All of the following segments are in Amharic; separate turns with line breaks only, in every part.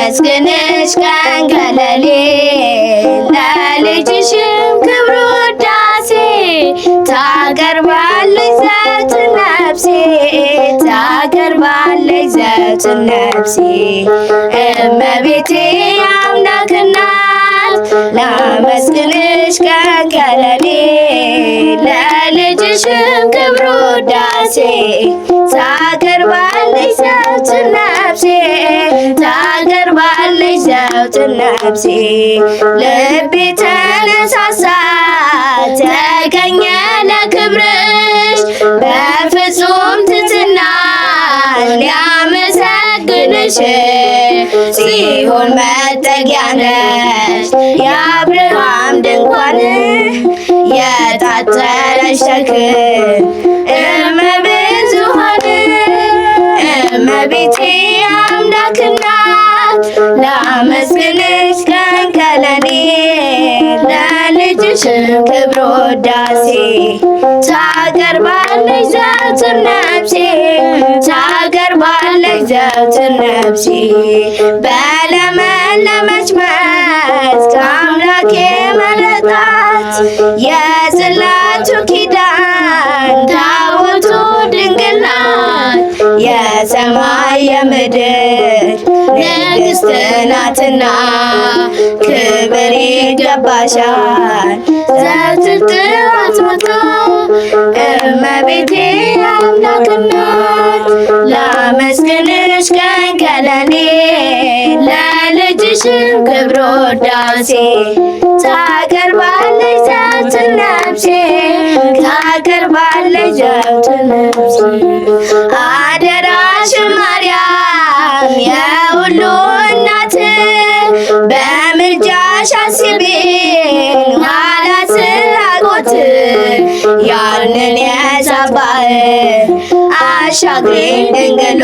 ላመስግንሽ ቀን ከሌሊት ለልጅሽም ክብር ውዳሴ ታቀርባለች ዘወትር ነፍሴ ታቀርባለች ዘወትር ነፍሴ እመቤቴ አምላክ እናት ላመስግንሽ ቀን ከሌሊት ለልጅሽም ክብር ውዳሴ ታቀርባለች ዘወትር ነፍሴ ታቀርባለች ዘወትር ነፍሴ ልቤ ተነሳሳ ተገኘ ለክብርሽ በፍጹም ትሕትና ሊያመሰግንሽ ጽዮን መጠጊያ ነሽ የአብርሃም ድንኳን የታጠረሽ ተክል እመብዙኃን እመቤቴ አምላክ እናት ላመስግንሽ ቀን ከሌሊት ለልጅሽም ክብር ውዳሴ ታቀርባለች ዘወትር ነፍሴ ታቀርባለች ዘወትር ነፍሴ በለመለመች መስክ አምላኬ መረጣት የጽላቱ ኪዳን ታቦቱ ድንግል ናት የሰማይ የምድር ንግሥት ናትና ክብር ይገባሻል ዘወትር ጥዋት ማታ እመቤቴ አምላክ እናት ላመስግንሽ ቀን ከሌሊት ለልጅሽም ክብር ውዳሴ ታቀርባለች ዘወትር ነፍሴ ታቀርባለች ዘወትር ነፍሴ አደራሽን ማርያም የሁሉ እናት በምልጃሽ አስቢን ኋላ ስራቆት ያንን የእሳት ባሕር አሻግሪኝ ድንግል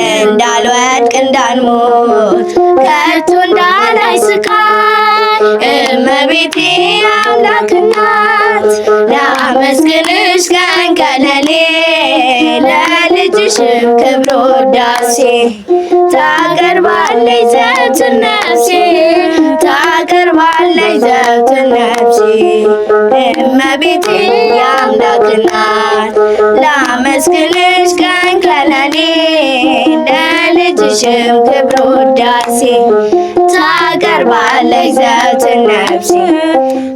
እንዳልወድቅ እንዳልሞት ከቶ እንዳላይ ስቃይ እመቤቴ አምላክ እናት ላመስግንሽ ቀን ከሌሊት ለልጅሽም ክብር ውዳሴ ታቀርባለች ዘወትር ነፍሴ ታቀርባለች ዘወትር ነፍሴ እመቤቴ አምላክ እናት ላመስግንሽ ቀን ከሌሊት ለልጅሽም ክብር ውዳሴ ታቀርባለች ዘወትር ነፍሴ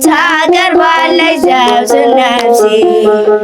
ታቀርባለች ዘወትር ነፍሴ